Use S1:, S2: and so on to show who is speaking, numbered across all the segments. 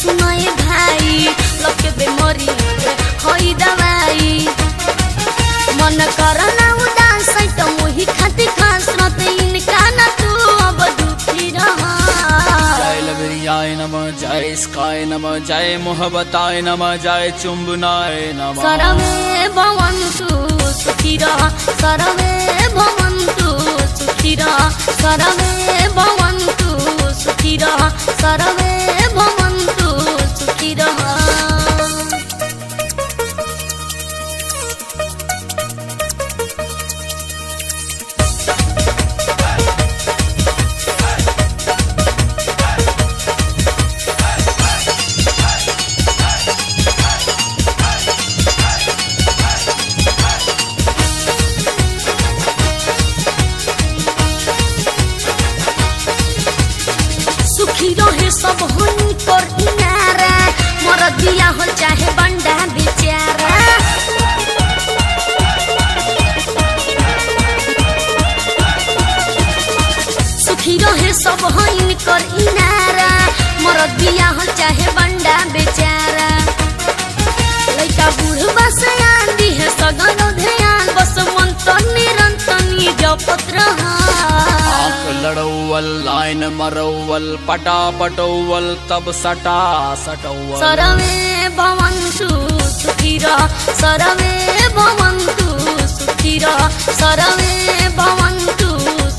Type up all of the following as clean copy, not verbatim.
S1: सुनाए भाई लके बेमरी होई दवाई मन करना उदास तो मोही खाती खास रहते इनका ना तू अब दुखी रहा।
S2: जय लबरियाय नमः जय स्काय नमः जय मोहब्बताय नमः जय चुंबनाय नमः।
S1: सर्वे भवन्तु सुखिनः सर्वे भवन्तु सुखिनः सर्वे भवन्तु सुखिनः सर्वे भवन्तु सुखिनः। सुखी रहे सब हनी कर इनारा मर दिया हो चाहे बंडा बेचारा। सुखी रहे सब हनी कर इनारा मर दिया हो चाहे बंडा बेचारा। लइका बूढ़ से आंधी है सगन ध्यान बस मन तो निरंतनी जपत रहा।
S2: लड़ौवल लाइन मरौवल पटा पटौवल तब सटा सटौवल।
S1: सर्वे भवन्तु सुखिनः सर्वे भवन्तु सुखिनः सर्वे भवन्तु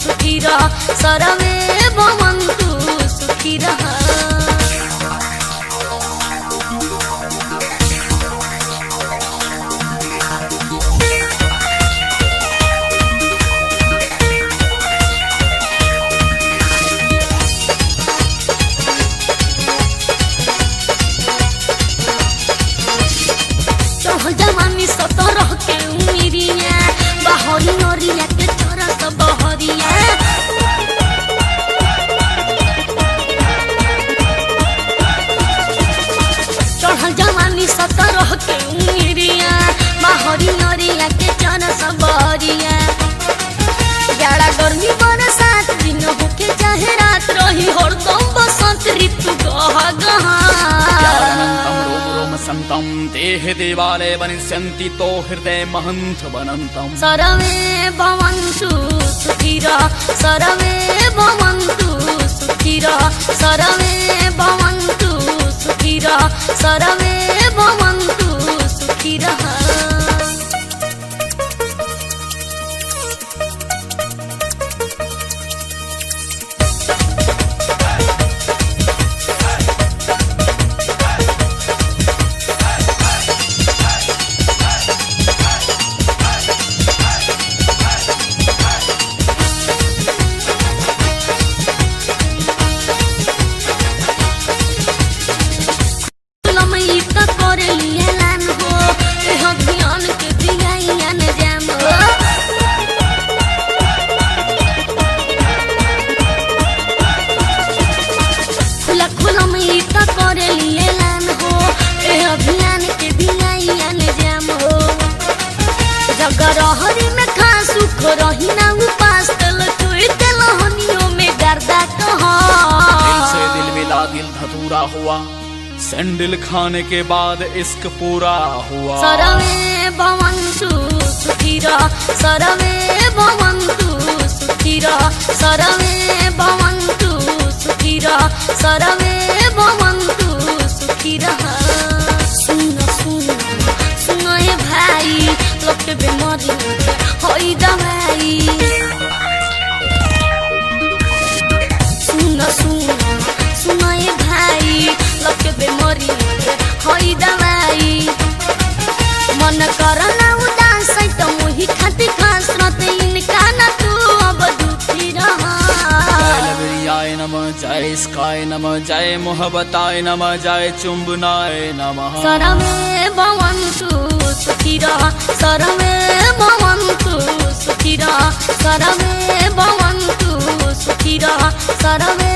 S1: सुखिनः सर्वे भवन्तु सुखिनः। जवानी सतरह के उमिरिया बहरी नरिया के छोरा सब बहरिया। चढ़ल जवानी सतरह के उमिरिया बहरी नरिया के छोरा सब बहरिया। जाड़ा गर्मी बरसात दिन होके चाहे रात रही हरदम बसंत ऋतु गह गहा।
S2: संतम देह देवाले वनिष्यन्ति तो हृदय महंत बनन्तम।
S1: सर्वे भवन्तु सुखिनः सर्वे भवन्तु सुखिनः सर्वे भवन्तु सुखिनः सर्वे भवन्तु सुखिनः। गरहरी में खा सुख रही ना उपास तल कोई तेलहनियों में गर्दा कहा।
S2: दिल से दिल मिला दिल धतूरा हुआ सैंडल खाने के बाद इश्क पूरा हुआ।
S1: सर्वे भवन्तु सुखिनः सर्वे भवन्तु सुखिनः सर्वे भवन्तु सुखिनः सर्वे भवन्तु सुखिनः। सुनाए भाई लके बेमरी होई दवाई सुनाए भाई लके बेमरी होई दवाई मन करना उदास तो मोही खाती खास रहते इनका ना तू अब दुखी रहा।
S2: जय लबरियाय नमः जय स्काय नमः जय मोहब्बताय नमः जय चुंबनाय नमः।
S1: सर्वे भवन्तु सुखिनः सर्वे भवन्तु सुखिनः सर्वे भवन्तु सुखिनः सर्वे